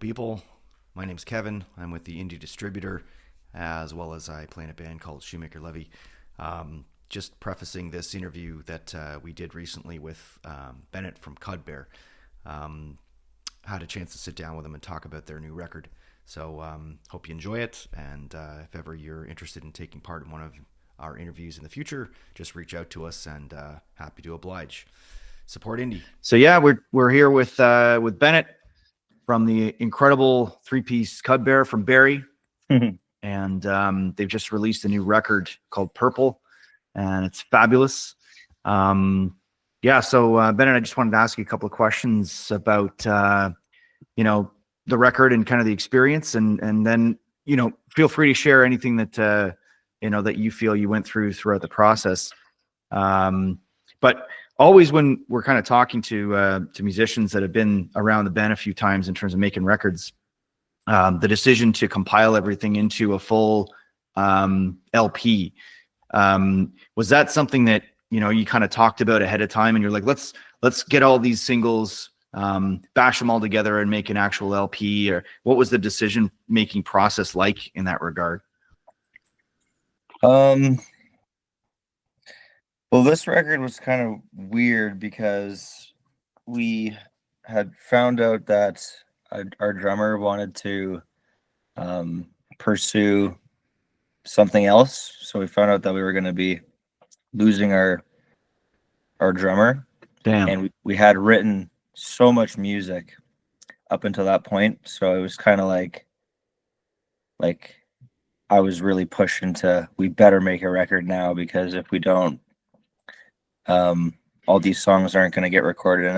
people. My name's Kevin. I'm with the Indie Distributor, as well as I play in a band called Shoemaker Levy. Just prefacing this interview that we did recently with Bennett from CUDBEAR. Had a chance to sit down with them and talk about their new record. So hope you enjoy it. And if ever you're interested in taking part in one of our interviews in the future, just reach out to us, and happy to oblige. Support indie. So yeah, we're here with Bennett from the incredible three-piece CUDBEAR from Barrie. And they've just released a new record called Purple, and it's fabulous. So Bennett, I just wanted to ask you a couple of questions about the record and kind of the experience, and then feel free to share anything that that you feel you went throughout the process. But always when we're kind of talking to musicians that have been around the bend a few times in terms of making records, the decision to compile everything into a full LP, was that something that you kind of talked about ahead of time, and you're like, let's get all these singles, bash them all together and make an actual LP? Or what was the decision making process like in that regard? Well, this record was kind of weird because we had found out that our drummer wanted to pursue something else. So we found out that we were going to be losing our drummer. Damn. And we had written so much music up until that point. So it was kind of like I was really pushing to, we better make a record now, because if we don't, all these songs aren't going to get recorded. And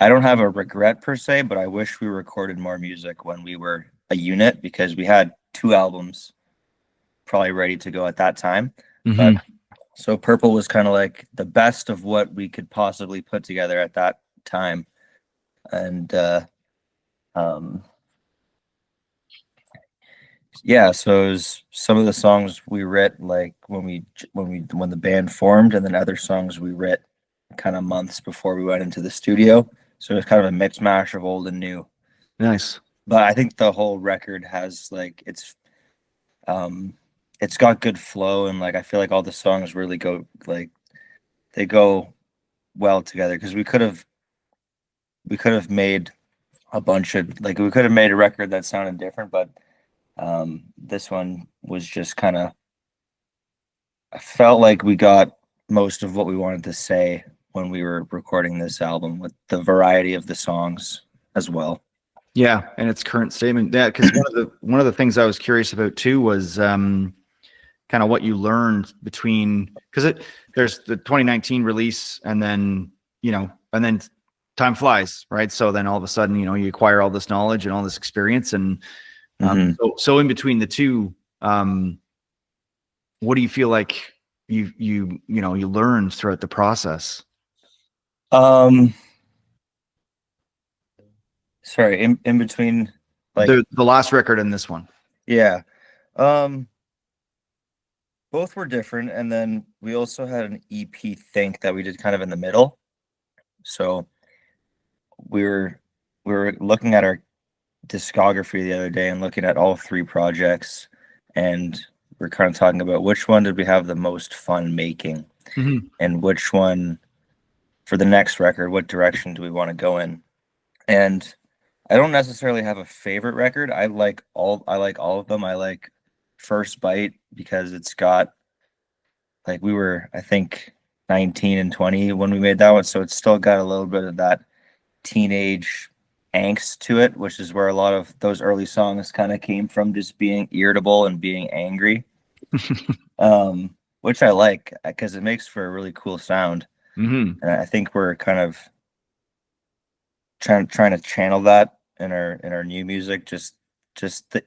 I don't have a regret per se, but I wish we recorded more music when we were a unit, because we had 2 albums probably ready to go at that time. Mm-hmm. But so Purple was kind of like the best of what we could possibly put together at that time. And so it was some of the songs we writ like when the band formed, and then other songs we writ kind of months before we went into the studio. So it was kind of a mix mash of old and new. Nice. But I think the whole record has it's got good flow, and I feel like all the songs really go they go well together, because we could have made a bunch of we could have made a record that sounded different, but this one was just kind of, I felt like we got most of what we wanted to say when we were recording this album, with the variety of the songs as well. Yeah, and its current statement. Yeah, because one of the things I was curious about too was kind of what you learned between, because there's the 2019 release, and then and then time flies, right? So then all of a sudden you acquire all this knowledge and all this experience, and so in between the two, what do you feel like you learned throughout the process? Sorry, in between the last record and this one. Yeah. Both were different, and then we also had an EP think that we did kind of in the middle. So we were looking at our discography the other day and looking at all 3 projects, and we're kind of talking about which one did we have the most fun making, and which one for the next record, what direction do we want to go in. And I don't necessarily have a favorite record. I like all of them. I like First Bite because it's got we were, I think, 19 and 20 when we made that one, so it's still got a little bit of that teenage angst to it, which is where a lot of those early songs kind of came from, just being irritable and being angry. Which I like, because it makes for a really cool sound. And I think we're kind of trying to channel that in our new music, just the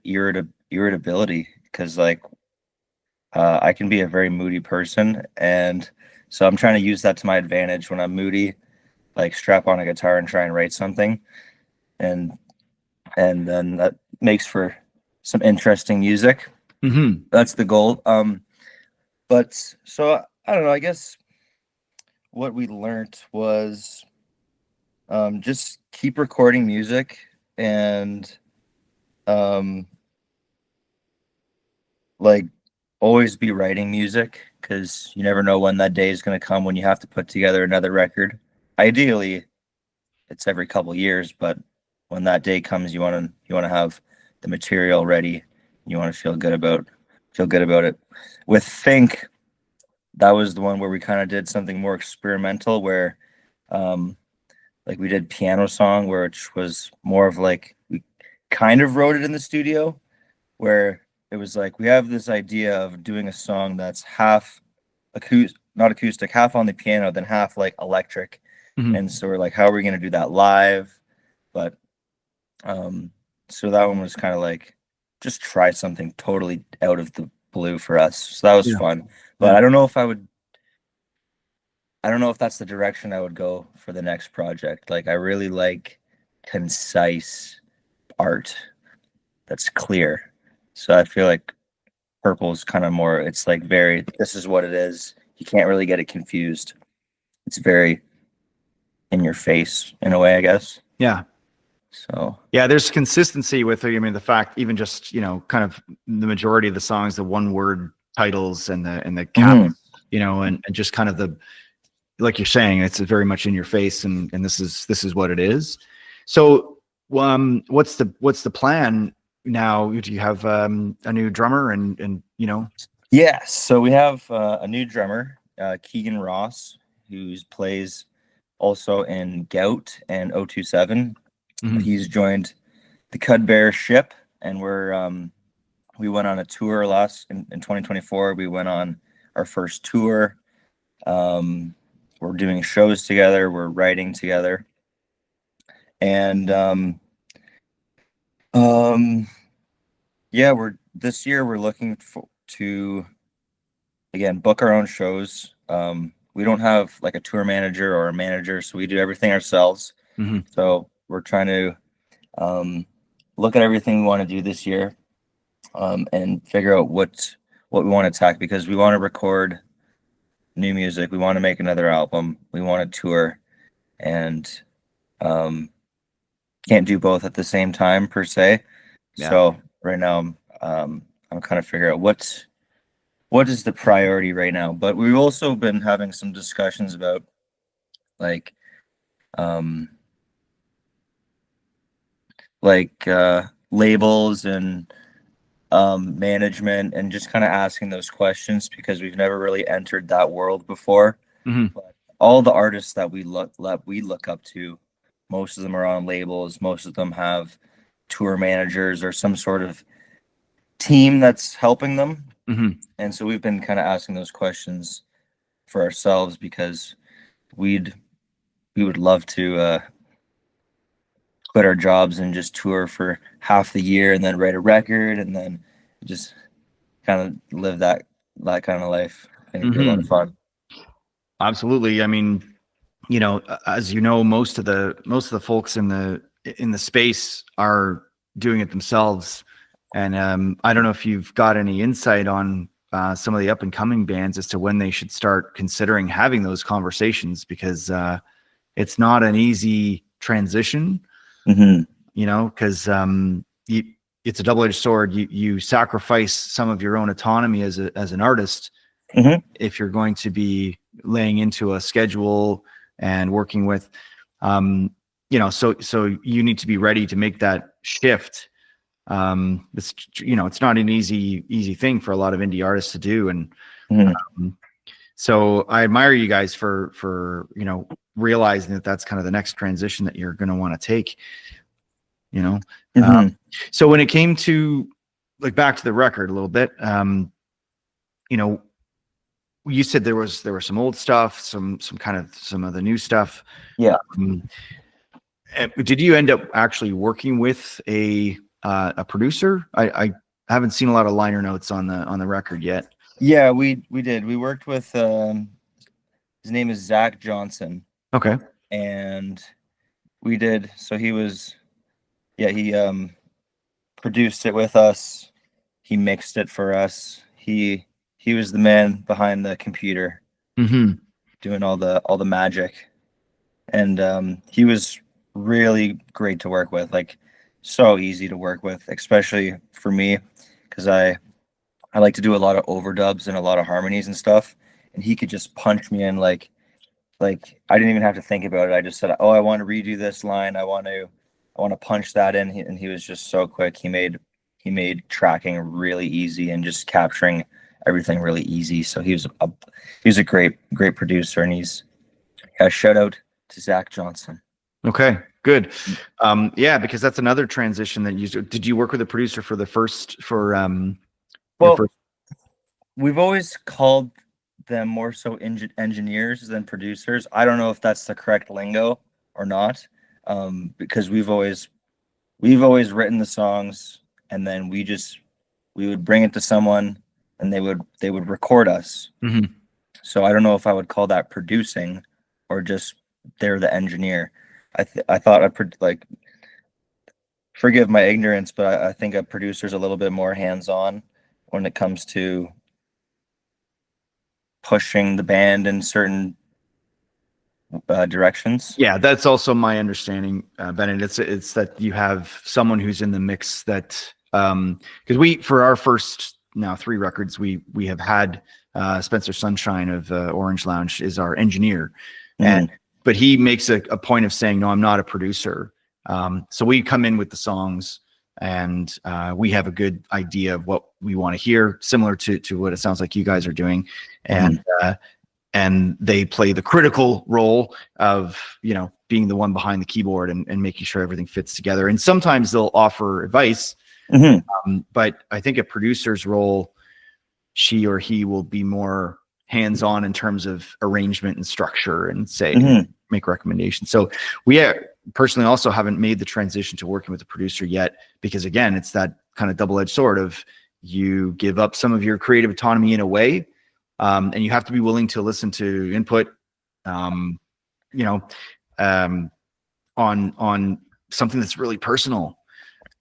irritability, because I can be a very moody person, and so I'm trying to use that to my advantage when I'm moody, strap on a guitar and try and write something, and then that makes for some interesting music. That's the goal. But so I don't know, I guess what we learned was just keep recording music and like always be writing music, because you never know when that day is going to come when you have to put together another record. Ideally, it's every couple years, but when that day comes, you want to have the material ready. You want to feel good about it. With Think, that was the one where we kind of did something more experimental, where um like we did piano song, which was more of like, we kind of wrote it in the studio, where it was like, we have this idea of doing a song that's half acoustic, not acoustic, half on the piano, then half like electric. Mhm. And so we're like, how are we going to do that live? But so that one was kind of like, just try something totally out of the blue for us. So that was Yeah. fun. But Yeah. I don't know if that's the direction I would go for the next project. Like, I really like concise art that's clear. So I feel like Purple is kind of more, it's like very, this is what it is. You can't really get it confused. It's very in your face in a way, I guess. Yeah. So, Yeah, there's consistency with it. I mean, the fact, even just, kind of the majority of the songs, the one word titles and the cap, mhm. and just kind of like you're saying, it's very much in your face, and this is what it is. So, what's the plan now? Do you have a new drummer and. Yeah, so we have a new drummer, Keegan Ross, who plays also in Gout and 027. Mhm. He's joined the CUDBEAR ship, and we went on a tour in 2024. We went on our first tour. We're doing shows together. We're writing together, and yeah, this year we're looking to again book our own shows. We don't have like a tour manager or a manager, so we do everything ourselves. Mhm. So we're trying to look at everything we want to do this year, and figure out what we want to attack, because we want to record new music. We want to make another album. We want to tour, and um, can't do both at the same time per se. Yeah. So right now, I'm kind of figuring out what is the priority right now. But we've also been having some discussions about like um, labels and management, and just kind of asking those questions, because we've never really entered that world before. Mhm. But all the artists that we look up to, most of them are on labels. Most of them have tour managers or some sort of team that's helping them. Mhm. And so we've been kind of asking those questions for ourselves, because we'd we would love to quit our jobs and just tour for half the year, and then write a record, and then just kind of live that kind of life. I think it'd be a lot of Mhm. fun. Absolutely. I mean, as you know, most of the folks in the space are doing it themselves, and I don't know if you've got any insight on some of the up and coming bands as to when they should start considering having those conversations, because it's not an easy transition, Hmm. because it's a double-edged sword. You sacrifice some of your own autonomy as an artist Hmm. if you're going to be laying into a schedule and working with, so you need to be ready to make that shift. It's not an easy thing for a lot of indie artists to do. And Hmm. so I admire you guys for realizing that that's kind of the next transition that you're going to want to take, you know. Uh, Hmm. so when it came to, like, back to the record a little bit, you know, you said there was some old stuff, some of the new stuff. Yeah. Um, did you end up actually working with a producer? I haven't seen a lot of liner notes on the record yet. Yeah, we did. We worked with his name is Zach Johnson, Okay. and we did. So he was, yeah, he produced it with us. He mixed it for us. He was the man behind the computer, Mm-hmm. doing all the magic. And he was really great to work with. Like, so easy to work with, especially for me, because I like to do a lot of overdubs and a lot of harmonies and stuff, and he could just punch me in like I didn't even have to think about it. I just said, "Oh, I want to redo this line. I want to punch that in," and he was just so quick. He made tracking really easy and just capturing everything really easy. So he was a great producer, and yeah, shout out to Zach Johnson. Okay, good. Yeah, because that's another transition that you did. You work with a producer for your Well, first? we've always called them more so engineers than producers. I don't know if that's the correct lingo or not, because we've always written the songs, and then we would bring it to someone, and they would record us. Mhm. So I don't know if I would call that producing, or just they're the engineer. I thought like, forgive my ignorance, but I think a producer's a little bit more hands-on when it comes to pushing the band in certain directions. Yeah, that's also my understanding, Bennett. It's that you have someone who's in the mix that because we for our first now 3 records we have had Spencer Sunshine of Orange Lounge is our engineer, and Mhm. but he makes a point of saying no, I'm not a producer. So we come in with the songs and we have a good idea of what we want to hear, similar to what it sounds like you guys are doing, and and they play the critical role of being the one behind the keyboard and making sure everything fits together, and sometimes they'll offer advice, Mhm. but I think a producer's role, she or he will be more hands-on in terms of arrangement and structure and say Mhm. make recommendations. So we personally also haven't made the transition to working with a producer yet, because again it's that kind of double-edged sword of you give up some of your creative autonomy in a way, and you have to be willing to listen to input, um, you know, um, on something that's really personal,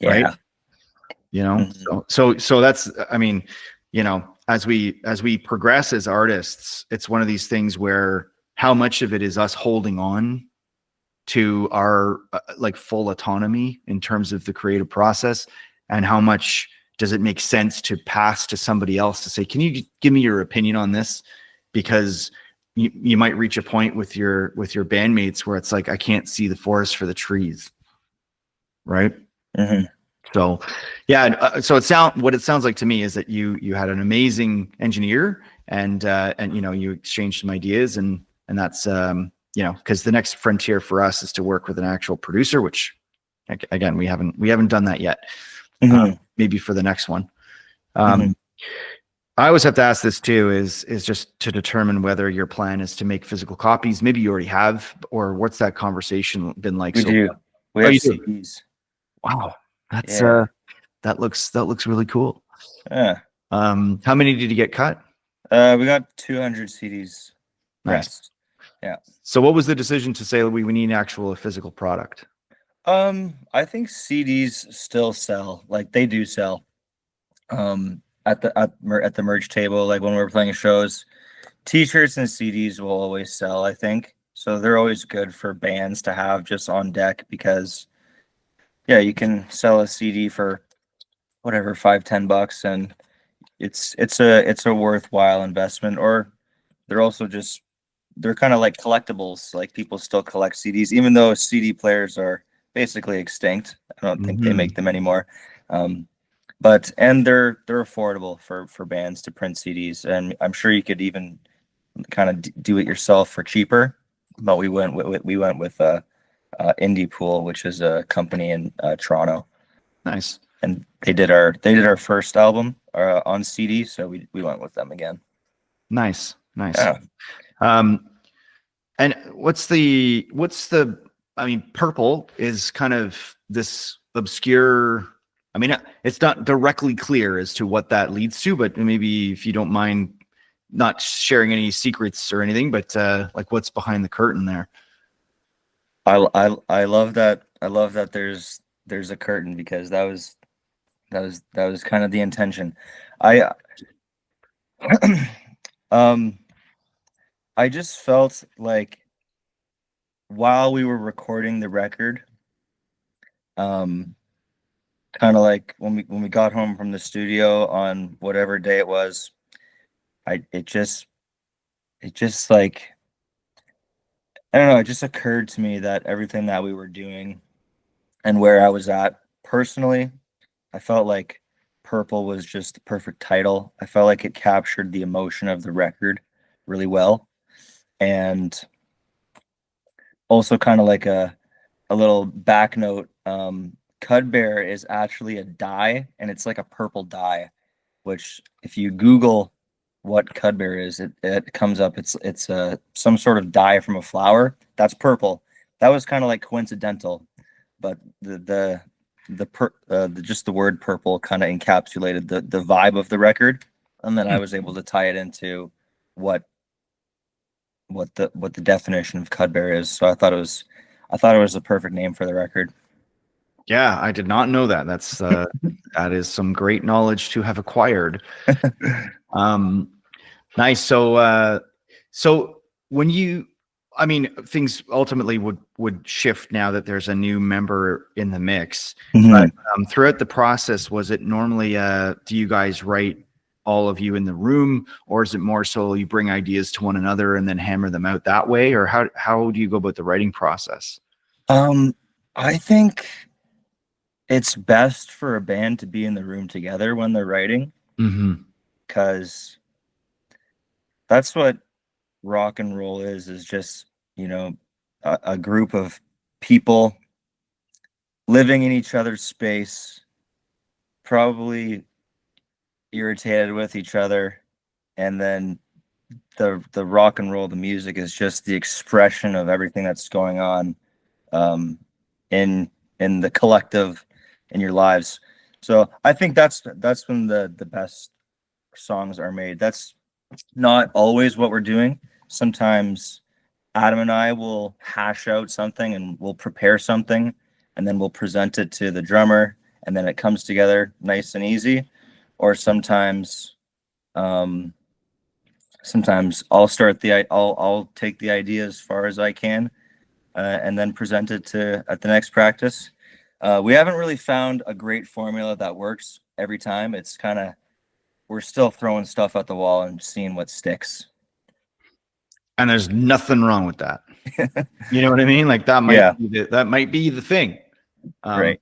right? Yeah. Mhm. So that's, I mean, as we progress as artists, it's one of these things where how much of it is us holding on to our like full autonomy in terms of the creative process, and how much does it make sense to pass to somebody else to say, can you give me your opinion on this? Because you might reach a point with your bandmates where it's like, I can't see the forest for the trees, right? Mhm. So yeah, so what it sounds like to me is that you had an amazing engineer, and you exchanged some ideas, and that's because the next frontier for us is to work with an actual producer, which again we haven't done that yet. Mhm. Maybe for the next one. Mhm. I always have to ask this too, is just to determine whether your plan is to make physical copies. Maybe you already have, or what's that conversation been like We so do. far? We Oh, have you do? CDs. Wow, that's Yeah. that looks really cool. Yeah. How many did you get cut? We got 200 CDs Nice. pressed. Yeah. So what was the decision to say we need an actual physical product? I think CDs still sell. Like, they do sell. At the merch table, like when we're playing shows, T-shirts and CDs will always sell, I think. So they're always good for bands to have just on deck, because yeah, you can sell a CD for whatever, 5-10 bucks, and it's a worthwhile investment. Or they're also just they're kind of like collectibles. Like, people still collect CDs, even though CD players are basically extinct. I don't think they Hmm. make them anymore. Um, and they're affordable for bands to print CDs, and I'm sure you could even kind of do it yourself for cheaper. But we went with Indie Pool, which is a company in Toronto, Nice, and they did our first album on CD, so we went with them again. nice, nice. Yeah. Um, and what's the? I mean, purple is kind of this obscure. I mean, it's not directly clear as to what that leads to, but maybe if you don't mind not sharing any secrets or anything, but like what's behind the curtain there? I love that. I love that there's a curtain, because that was kind of the intention. I um I just felt like, while we were recording the record, um kind of like when we got home from the studio on whatever day it was, it just like, I don't know, it just occurred to me that everything that we were doing and where I was at personally, I felt like Purple was just the perfect title. I felt like it captured the emotion of the record really well. And also kind of like a little back note, CUDBEAR is actually a dye, and it's like a purple dye, which if you Google what CUDBEAR is, it comes up. It's some sort of dye from a flower that's purple. That was kind of like coincidental, but just the word purple kind of encapsulated the vibe of the record, and then I was able to tie it into what the definition of CUDBEAR is. So I thought it was the perfect name for the record. Yeah, I did not know that. That's that is some great knowledge to have acquired. Nice. So when you, I mean, things ultimately would shift now that there's a new member in the mix. But throughout the process, was it normally do you guys write all of you in the room, or is it more so you bring ideas to one another and then hammer them out that way, or how do you go about the writing process? I think it's best for a band to be in the room together when they're writing, because that's what rock and roll is just, you know, a group of people living in each other's space, probably irritated with each other, and then the rock and roll, the music is just the expression of everything that's going on in the collective, in your lives. So I think that's when the best songs are made. That's not always what we're doing. Sometimes Adam and I will hash out something and we'll prepare something, and then we'll present it to the drummer, and then it comes together nice and easy. Or sometimes I'll take the idea as far as I can, and then present it to at the next practice. We haven't really found a great formula that works every time. It's kind of, we're still throwing stuff at the wall and seeing what sticks. And there's nothing wrong with that. You know what I mean? Like that might be the thing. Right.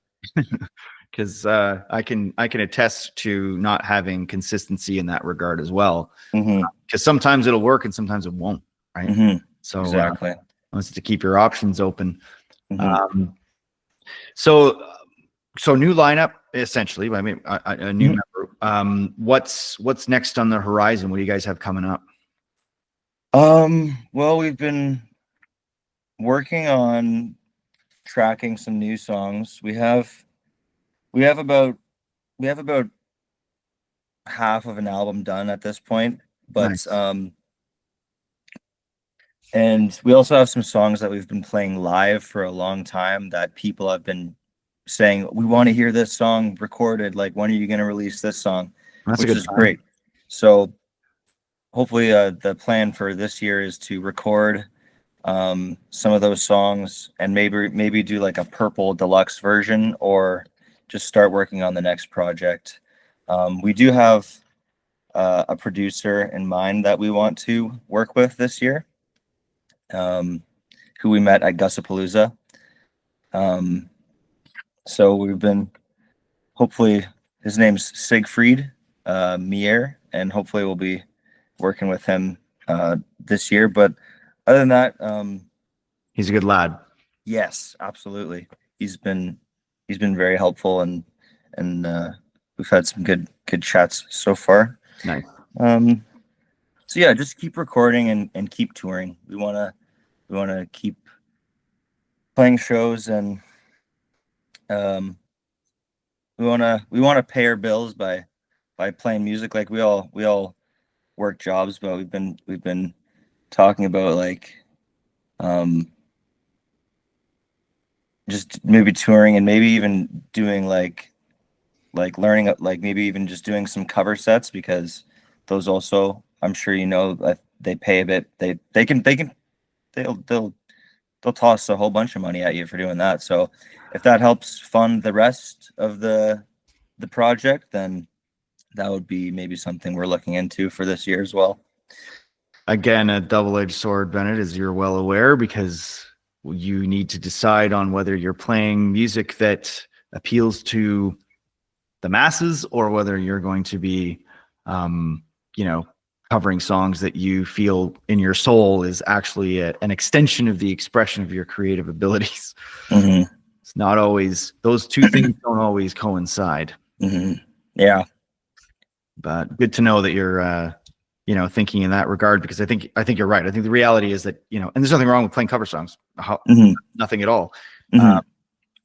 Because I can attest to not having consistency in that regard as well. Because sometimes it'll work and sometimes it won't, right? So exactly. Wants to keep your options open. So new lineup essentially. I mean, a new member. What's next on the horizon? What do you guys have coming up? Well, we've been working on tracking some new songs. We have about half of an album done at this point, but Nice. And we also have some songs that we've been playing live for a long time that people have been saying, we want to hear this song recorded. Like, when are you going to release this song? Which is great. So hopefully the plan for this year is to record some of those songs and maybe do like a Purple deluxe version, or just start working on the next project. We do have a producer in mind that we want to work with this year, who we met at Gussapalooza. So we've been, hopefully, his name's Siegfried Mier, and hopefully we'll be working with him this year. But other than that, he's a good lad. Yes, absolutely. He's been very helpful, and we've had some good chats so far. Nice. So yeah, just keep recording and keep touring. We wanna keep playing shows, and we wanna pay our bills by playing music. Like we all work jobs, but we've been talking about like just maybe touring, and maybe even doing like learning, like maybe even just doing some cover sets, because those also, I'm sure you know, that they pay a bit. They'll toss a whole bunch of money at you for doing that. So if that helps fund the rest of the the project, then that would be maybe something we're looking into for this year as well. Again, a double-edged sword, Bennett, as you're well aware, because you need to decide on whether you're playing music that appeals to the masses or whether you're going to be, covering songs that you feel in your soul is actually an extension of the expression of your creative abilities. Mm-hmm. It's not always, those two things don't always coincide. Mm-hmm. Yeah. But good to know that you're, thinking in that regard, because I think you're right. I think the reality is that, and there's nothing wrong with playing cover songs. Mm-hmm. Nothing at all. Mm-hmm.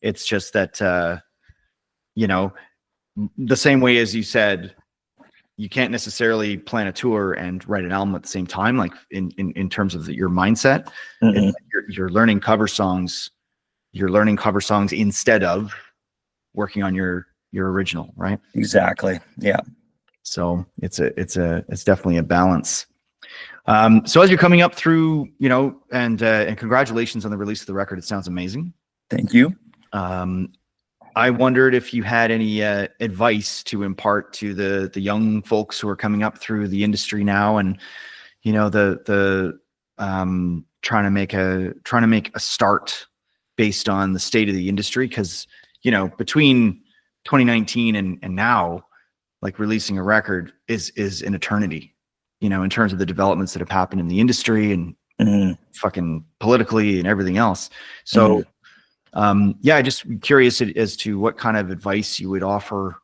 It's just that, the same way as you said, you can't necessarily plan a tour and write an album at the same time, like in terms of your mindset. Mm-hmm. You're learning cover songs. You're learning cover songs instead of working on your original, right? Exactly. Yeah. So it's definitely a balance. So as you're coming up through, and congratulations on the release of the record. It sounds amazing. Thank you. I wondered if you had any advice to impart to the young folks who are coming up through the industry now, and the trying to make a start based on the state of the industry, because between 2019 and now, like, releasing a record is an eternity, in terms of the developments that have happened in the industry and fucking politically and everything else. So. Just curious as to what kind of advice you would offer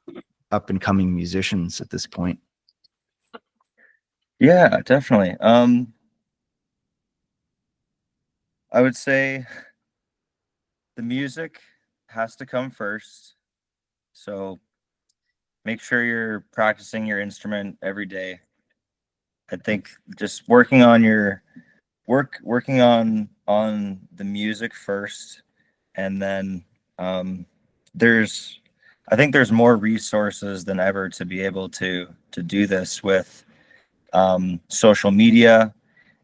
up and coming musicians at this point. Yeah, definitely. I would say the music has to come first. So make sure you're practicing your instrument every day. I think just working on the music first. And then I think there's more resources than ever to be able to do this with social media,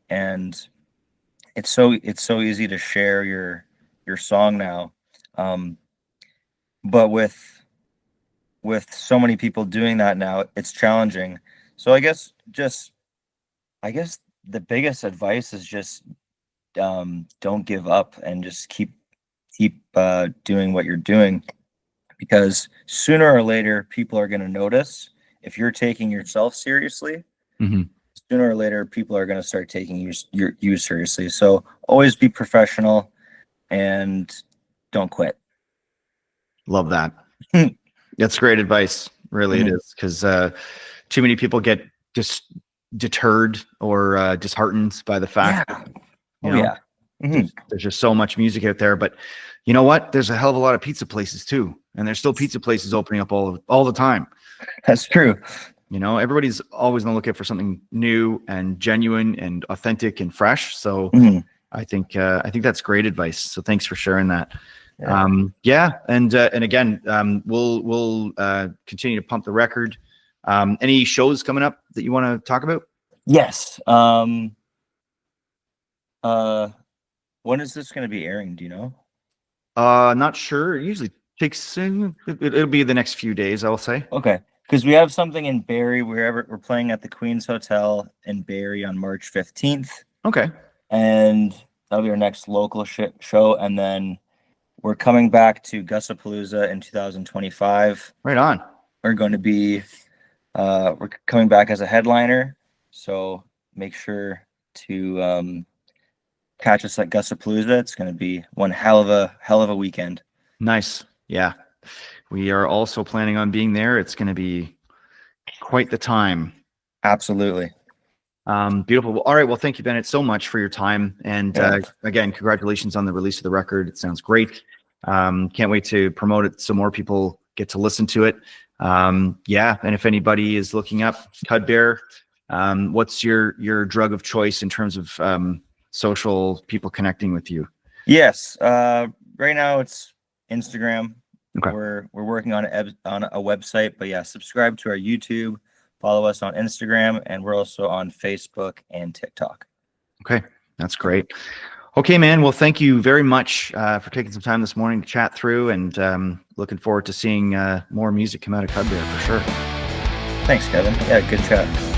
and it's so easy to share your song now. But with so many people doing that now, it's challenging. So I guess the biggest advice is just don't give up and just keep doing what you're doing, because sooner or later people are going to notice if you're taking yourself seriously. Mm-hmm. Sooner or later people are going to start taking you seriously. So always be professional and don't quit. Love that. That's great advice. Really, it is, because too many people get just deterred or disheartened by the fact that, there's just so much music out there. But you know what? There's a hell of a lot of pizza places too, and there's still pizza places opening up all the time. That's true. Everybody's always on the lookout for something new and genuine and authentic and fresh. So I think that's great advice. So thanks for sharing that. Yeah. And again, we'll continue to pump the record. Any shows coming up that you want to talk about? Yes. When is this going to be airing? Do you know? Not sure. It usually takes, it'll be the next few days, I'll say. Okay. Because we have something in Barrie, we're playing at the Queen's Hotel in Barrie on March 15th. Okay. And that'll be our next local show. And then we're coming back to Gusapalooza in 2025. Right on. We're going to be, we're coming back as a headliner. So make sure to catch us at Gusapalooza. It's going to be one hell of a weekend. Nice. Yeah. We are also planning on being there. It's going to be quite the time. Absolutely. Beautiful. Well, all right. Well, thank you, Bennett, so much for your time. And again, congratulations on the release of the record. It sounds great. Can't wait to promote it so more people get to listen to it. And if anybody is looking up CUDBEAR, what's your drug of choice in terms of social people connecting with you? Yes. Right now it's Instagram. Okay. We're working on a website, but yeah, subscribe to our YouTube, follow us on Instagram, and we're also on Facebook and TikTok. Okay, that's great. Okay, man. Well, thank you very much for taking some time this morning to chat through, and looking forward to seeing more music come out of CUDBEAR for sure. Thanks, Kevin. Yeah, good chat.